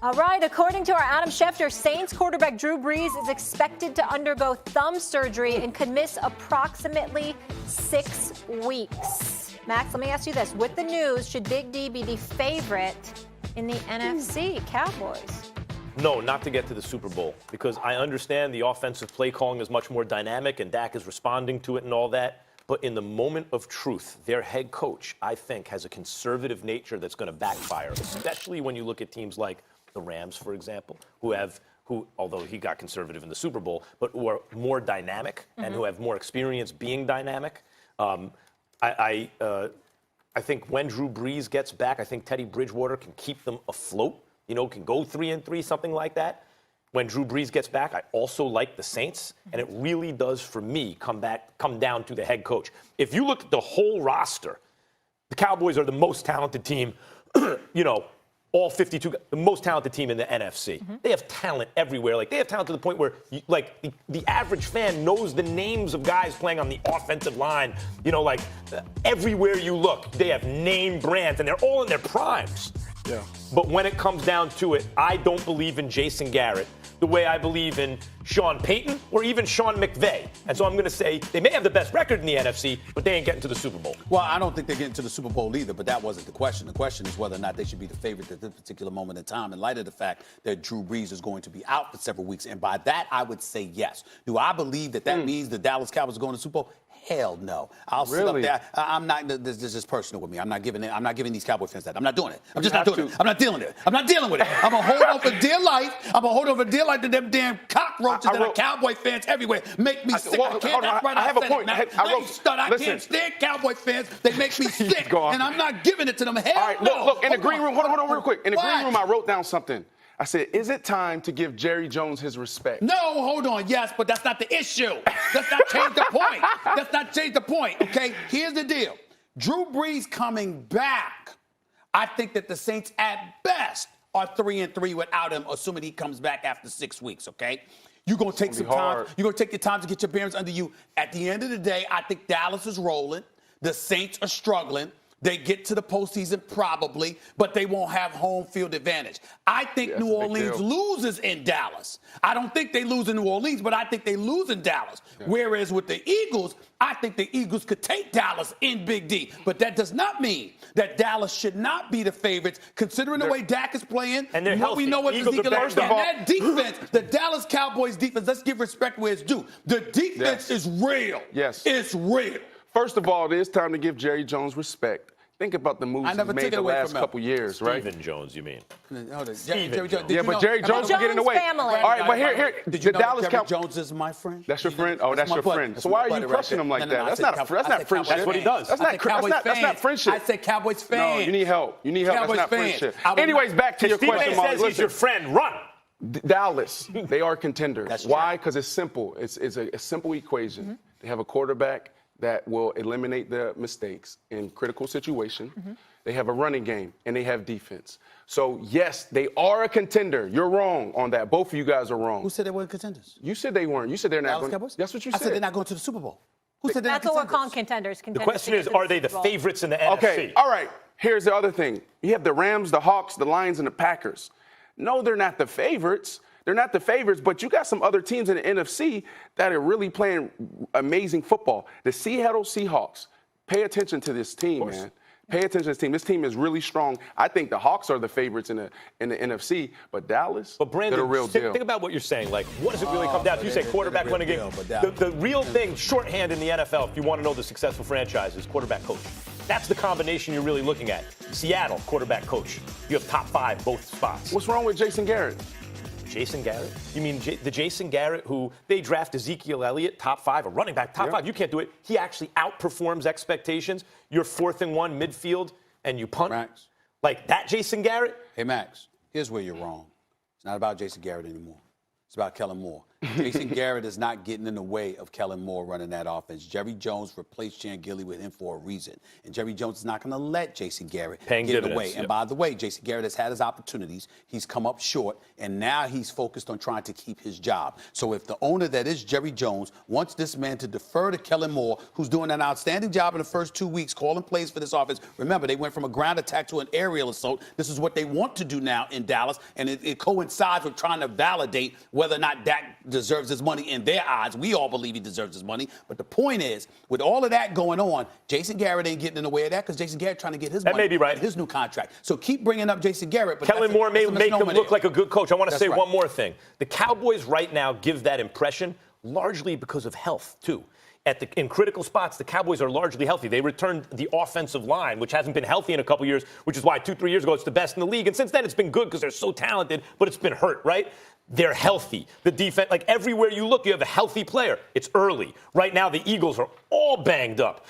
All right, according to our Adam Schefter, Saints quarterback Drew Brees is expected to undergo thumb surgery and could miss approximately 6 weeks. Max, let me ask you this. With the news, should Big D be the favorite in the NFC Cowboys? No, not to get to the Super Bowl, because I understand the offensive play calling is much more dynamic and Dak is responding to it and all that. But in the moment of truth, their head coach, I think, has a conservative nature that's going to backfire, especially when you look at teams like the Rams, for example, who, although he got conservative in the Super Bowl, but who are more dynamic and who have more experience being dynamic. I think when Drew Brees gets back, I think Teddy Bridgewater can keep them afloat, can go 3-3, something like that. When Drew Brees gets back, I also like the Saints, and it really does, for me, come down to the head coach. If you look at the whole roster, the Cowboys are the most talented team, all 52, the most talented team in the NFC. They have talent everywhere. Like, they have talent to the point where, the average fan knows the names of guys playing on the offensive line. Everywhere you look, they have name brands, and they're all in their primes. Yeah. But when it comes down to it, I don't believe in Jason Garrett the way I believe in Sean Payton or even Sean McVay. And so I'm going to say they may have the best record in the NFC, but they ain't getting to the Super Bowl. Well, I don't think they're getting to the Super Bowl either, but that wasn't the question. The question is whether or not they should be the favorite at this particular moment in time in light of the fact that Drew Brees is going to be out for several weeks. And by that, I would say yes. Do I believe that means the Dallas Cowboys are going to the Super Bowl? Hell no. I'll sit up there. I'm not. This is personal with me. I'm not giving these Cowboy fans that. I'm not doing it. I'm just not doing it. I'm not dealing with it. I'm not dealing with it. I'm gonna hold on for dear life. I'm gonna hold on for dear life to them damn cockroaches that are Cowboy fans everywhere. Make me sick. I have a point. I can't stand Cowboy fans. They make me sick, and I'm not giving it to them. Hell all right, no. Look, in the green room. Hold on, real quick. In the green room, I wrote down something. I said, is it time to give Jerry Jones his respect? No, hold on. Yes, but that's not the issue. That's not change the point. That's not change the point, okay? Here's the deal. Drew Brees coming back, I think that the Saints at best are 3-3 without him, assuming he comes back after 6 weeks, okay? You're going to take some time. You're going to take your time to get your bearings under you. At the end of the day, I think Dallas is rolling. The Saints are struggling. They get to the postseason probably, but they won't have home field advantage. I think New Orleans loses in Dallas. I don't think they lose in New Orleans, but I think they lose in Dallas. Yeah. Whereas with the Eagles, I think the Eagles could take Dallas in Big D. But that does not mean that Dallas should not be the favorites, considering the way Dak is playing. And what healthy. We know what Ezekiel and that defense, the Dallas Cowboys defense, let's give respect where it's due. The defense is real. Yes. It's real. First of all, it is time to give Jerry Jones respect. Think about the moves he made the last couple years, right? Stephen Jones, you mean? Jerry Jones. Yeah, but Jerry Jones is getting away. Family. All right, but here, did you the know Dallas Jerry Jones is my friend? That's your friend? Oh, that's your friend. So why are you crushing him like that? That's not friendship. That's what he does. That's not friendship. I said Cowboys fan. No, you need help. You need help. That's not friendship. Anyways, back to your question. Stephen says he's your friend. Run. Dallas, they are contenders. Why? Because it's simple. It's a simple equation. They have a quarterback that will eliminate the mistakes in critical situations. They have a running game, and they have defense. So, yes, they are a contender. You're wrong on that. Both of you guys are wrong. Who said they weren't contenders? You said they weren't. You said they're not going. Cowboys? That's what you said. I said they're not going to the Super Bowl. Who said they're not contenders? That's what we're calling contenders. The question is, are they the favorites in the NFC? Okay, all right. Here's the other thing. You have the Rams, the Hawks, the Lions, and the Packers. No, they're not the favorites. They're not the favorites, but you got some other teams in the NFC that are really playing amazing football. The Seattle Seahawks. Pay attention to this team, man. Pay attention to this team. This team is really strong. I think the Hawks are the favorites in the NFC, but Dallas, they're the real deal. Think about what you're saying. Like, what does it really come down to? You say quarterback win a game. The real thing, shorthand in the NFL, if you want to know the successful franchise, is quarterback coach. That's the combination you're really looking at. Seattle, quarterback coach. You have top 5 both spots. What's wrong with Jason Garrett? Jason Garrett? You mean the Jason Garrett who they draft Ezekiel Elliott, top 5, a running back, top 5. You can't do it. He actually outperforms expectations. You're 4th and 1 midfield, and you punt. Max. Like that Jason Garrett? Hey, Max, here's where you're wrong. It's not about Jason Garrett anymore. It's about Kellen Moore. Jason Garrett is not getting in the way of Kellen Moore running that offense. Jerry Jones replaced Chan Gilly with him for a reason. And Jerry Jones is not going to let Jason Garrett get in the way. Yep. And by the way, Jason Garrett has had his opportunities. He's come up short, and now he's focused on trying to keep his job. So if the owner that is Jerry Jones wants this man to defer to Kellen Moore, who's doing an outstanding job in the first 2 weeks, calling plays for this offense. Remember, they went from a ground attack to an aerial assault. This is what they want to do now in Dallas, and it coincides with trying to validate whether or not Dak deserves his money in their eyes. We all believe he deserves his money. But the point is, with all of that going on, Jason Garrett ain't getting in the way of that because Jason Garrett trying to get his money. That may be right. His new contract. So keep bringing up Jason Garrett. But Kellen Moore may make him look like a good coach. I want to say right. one more thing. The Cowboys right now give that impression largely because of health, too. In critical spots, the Cowboys are largely healthy. They returned the offensive line, which hasn't been healthy in a couple years, which is why 2-3 years ago it's the best in the league. And since then it's been good because they're so talented, but it's been hurt, right? They're healthy. The defense, like everywhere you look, you have a healthy player. It's early. Right now, the Eagles are all banged up.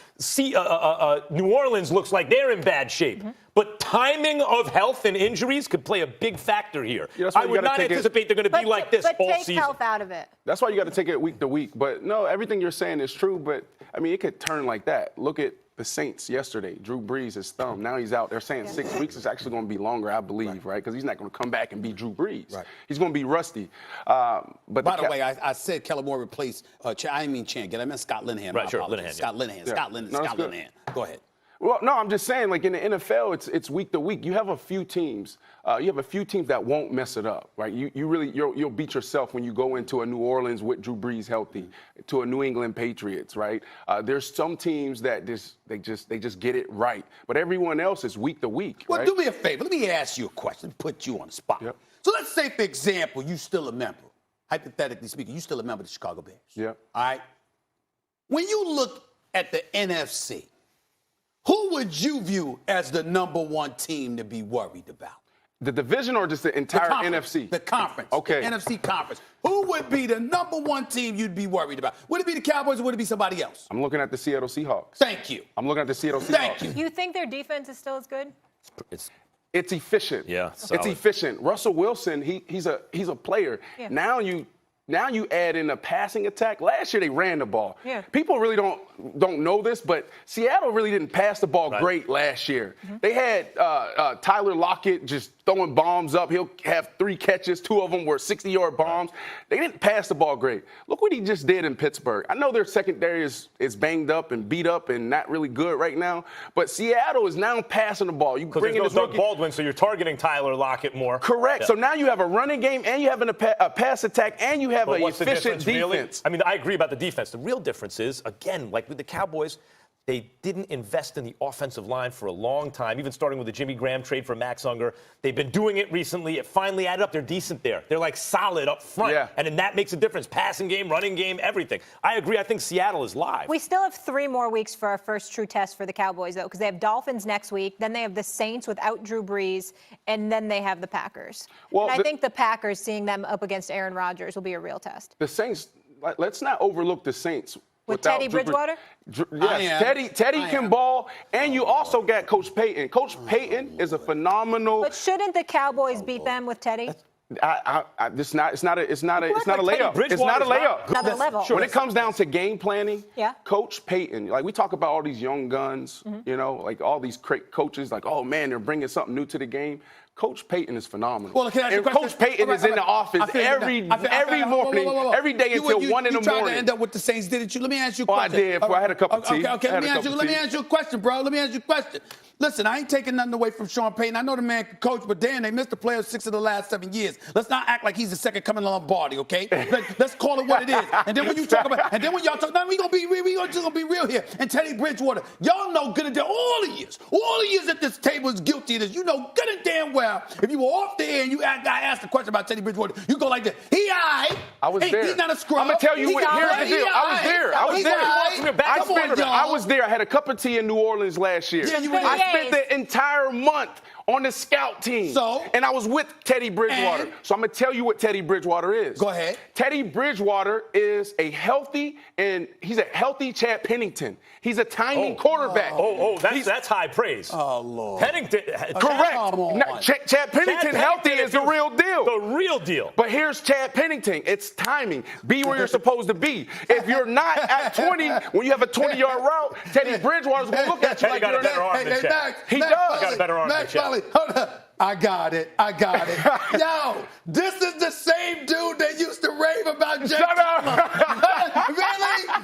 New Orleans looks like they're in bad shape. Mm-hmm. But timing of health and injuries could play a big factor here. Yeah, I would not anticipate they're going to be like this all season. But take health out of it. That's why you got to take it week to week. But no, everything you're saying is true. But I mean, it could turn like that. Look at the Saints yesterday. Drew Brees, his thumb. Now he's out. They're saying 6 weeks. It's actually going to be longer, I believe, right? Because he's not going to come back and be Drew Brees. Right. He's going to be rusty. But by the way, I said Kellen Moore replaced. I didn't mean Chan. I meant Scott Linehan. Right, sure, Linehan. Scott Linehan. Yeah. Scott Linehan. Go ahead. Well, no, I'm just saying, like in the NFL, it's week to week. You have a few teams. You have a few teams that won't mess it up, right? You'll beat yourself when you go into a New Orleans with Drew Brees healthy, to a New England Patriots, right? There's some teams that they just get it right, but everyone else is week to week. Well, right? do me a favor. Let me ask you a question. Put you on the spot. Yep. So let's say, for example, you still a member. Hypothetically speaking, you still a member of the Chicago Bears. Yeah. All right. When you look at the NFC. Who would you view as the number one team to be worried about? The division or just the entire NFC? The conference. Okay. The NFC conference. Who would be the number one team you'd be worried about? Would it be the Cowboys or would it be somebody else? I'm looking at the Seattle Seahawks. Thank you. I'm looking at the Seattle Seahawks. Thank you. You think their defense is still as good? It's efficient. Yeah, it's solid. efficient. Russell Wilson, he's a player. Yeah. Now you add in a passing attack. Last year they ran the ball. Yeah. People really don't know this, but Seattle really didn't pass the ball great last year. Mm-hmm. They had Tyler Lockett just throwing bombs up. He'll have 3 catches. 2 of them were 60-yard bombs. They didn't pass the ball great. Look what he just did in Pittsburgh. I know their secondary is banged up and beat up and not really good right now, but Seattle is now passing the ball. You bring in there's no Doug Baldwin, so you're targeting Tyler Lockett more. Correct. Yeah. So now you have a running game and you have a pass attack and you have an efficient defense. Really? I mean, I agree about the defense. The real difference is, again, like with the Cowboys, they didn't invest in the offensive line for a long time, even starting with the Jimmy Graham trade for Max Unger. They've been doing it recently. It finally added up. They're decent there. They're like solid up front. Yeah. And then that makes a difference. Passing game, running game, everything. I agree. I think Seattle is live. We still have 3 more weeks for our first true test for the Cowboys, though, because they have Dolphins next week. Then they have the Saints without Drew Brees. And then they have the Packers. Well, and I think the Packers, seeing them up against Aaron Rodgers, will be a real test. The Saints, let's not overlook the Saints. With Teddy Bridgewater? Yes, Teddy can ball, and you also got Coach Payton. Coach Payton is a phenomenal. But shouldn't the Cowboys beat them with Teddy? It's not a layup. It's not a layup. Another level. When it comes down to game planning, yeah. Coach Payton, like we talk about all these young guns, like all these great coaches, like, oh man, they're bringing something new to the game. Coach Payton is phenomenal. Well, can I ask you a question? Coach Payton is in the office every morning, every day until 1 in the morning. You tried to end up with the Saints, didn't you? Let me ask you a question. I did. I had a cup of tea. Okay. Let me ask you a question, bro. Let me ask you a question. Listen, I ain't taking nothing away from Sean Payton. I know the man can coach, but damn, they missed the playoffs 6 of the last 7 years. Let's not act like he's the second coming to Lombardi, okay? Let's call it what it is. And then when you talk about, and then when y'all talk, now we gonna be real here. And Teddy Bridgewater, y'all know good and damn all the years at this table is guilty of this. You know good and damn well if you were off the air and I asked a question about Teddy Bridgewater, you go like this. He aight. I was there. He's not a scrub. I'm gonna tell you what. Here's the deal. I was there. I had a cup of tea in New Orleans last year. I spent the entire month on the scout team. And I was with Teddy Bridgewater. So I'm going to tell you what Teddy Bridgewater is. Go ahead. Teddy Bridgewater is he's a healthy Chad Pennington. He's a tiny quarterback. That's high praise. Oh, Lord. Pennington. Correct. Chad Pennington healthy is the real deal. The real real deal. But here's Chad Pennington. It's timing. Be where you're supposed to be. If you're not at 20, when you have a 20-yard route, Teddy Bridgewater's going to look at you like you're a better arm than Chad. He does. Got a better arm than Chad. Hold up. I got it. Yo, this is the same dude that used to rave about Jay Cutler.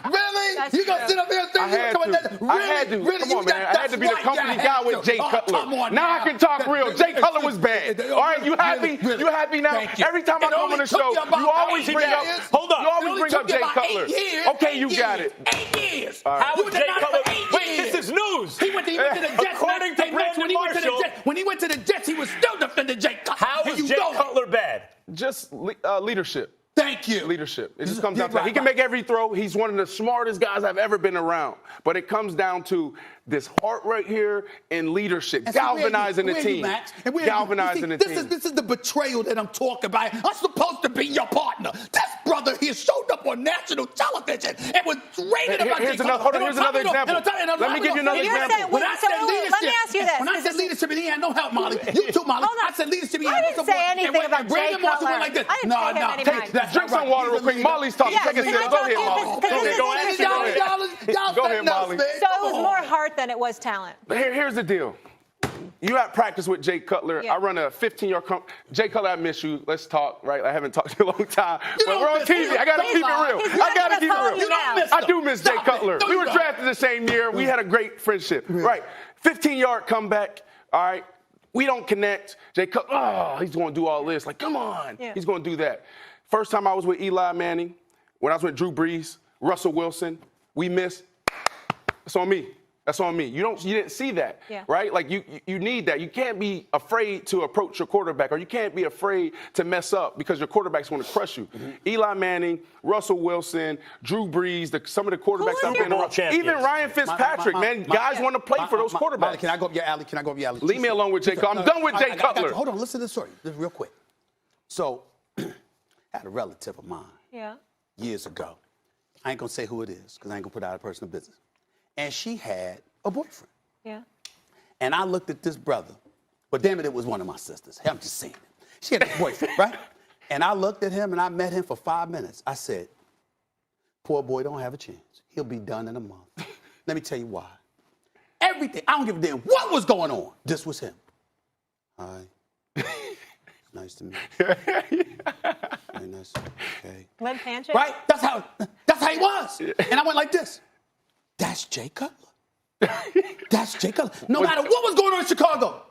Really? That's You gonna true. sit up here and think I had to. Really? I had to. Really? Come on, You man. I had to be the that's company right. guy with Jay Oh, Cutler. come on now I can talk real. Jay Cutler was bad. All right, you happy? Really? You happy now? Thank you. Every time I It come only on the took show, you about you always 8 bring up. years. Hold up. You always bring up Jay Cutler. Okay, you got it. 8 years. How You was did Jay not Cutler? for 8 Wait, years. this is news. He went to the Jets. According to when he went to the Marshall. Jets, when he went to the Jets, he was still defending Jay Cutler. How And was you Jay know it. Cutler bad? Just leadership. Thank you. Leadership. It just comes down to Right, that. He can right. make every throw. He's one of the smartest guys I've ever been around. But it comes down to this heart right here and leadership, And so galvanizing the where are you, team. Max? And where are you? Galvanizing You see, the this team. This is the betrayal that I'm talking about. I'm supposed to be your partner. This brother here showed up on national television and was raving about Here's Jay another- Cutler. here's another example. Let me give you another example. When I So, said leadership, let me ask you this, when I 'cause said this- leadership, and he had no help, Molly. You too, Molly. Hold on. I said leadership. I didn't say anything about Brandon Jay Marshall Cutler. went like this. I didn't say him any mind. Drink some water real quick. Molly's talking. Yes, Take a can sip. I Go talk ahead, to you? Molly. Because this is interesting. Y'all Go ahead, Molly. So it was more heart than it was talent. Here's the deal. You at practice with Jay Cutler. Yeah. I run a 15-yard Jay Cutler, I miss you. Let's talk, right? I haven't talked to you in a long time. You But don't we're on miss TV. him. I got to He's keep not. it real. He's I not got to gonna keep it call real. you now. I do miss Jay Stop it. Cutler. No, We you were don't. drafted the same year. We had a great friendship. Right. 15-yard comeback. All right. We don't connect. Jay Cutler, he's going to do all this. Like, come on. Yeah. He's going to do that. First time I was with Eli Manning, when I was with Drew Brees, Russell Wilson, we missed. That's on me. That's on me. You didn't see that, Yeah. right? Like you need that. You can't be afraid to approach your quarterback, or you can't be afraid to mess up because your quarterback's going to crush you. Eli Manning, Russell Wilson, Drew Brees, some of the quarterbacks Who I've is been it? around. Champions. Even Ryan Fitzpatrick, man. Guys want to play for those quarterbacks. Molly, can I go up your alley? Leave me alone with Jay Cutler. I'm done with Jay Cutler. Hold on, listen to the story, just real quick. So, I had a relative of mine Yeah. years ago. I ain't gonna say who it is because I ain't gonna put out her personal business. And she had a boyfriend. Yeah. And I looked at this brother, but damn it, it was one of my sisters. Hey, I'm just saying it. She had a boyfriend, right? And I looked at him and I met him for 5 minutes. I said, poor boy don't have a chance. He'll be done in a month. Let me tell you why. Everything, I don't give a damn what was going on. This was him. Hi. Nice to meet you. Very nice. Okay. Limp handshake? Right? That's how he was. And I went like this. That's Jay Cutler. That's Jay Cutler. No matter what was going on in Chicago.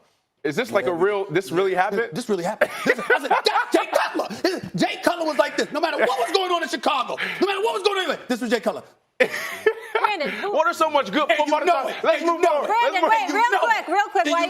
Is this like this really happened? This really happened. I said, that's Jay Cutler. Jay Cutler was like this. No matter what was going on in Chicago. No matter what was going on, this was Jay Cutler. Brandon, who? What are so much good And you football? know it. Let's And you move know forward. it. Brandon, Let's move- wait, real quick. Do you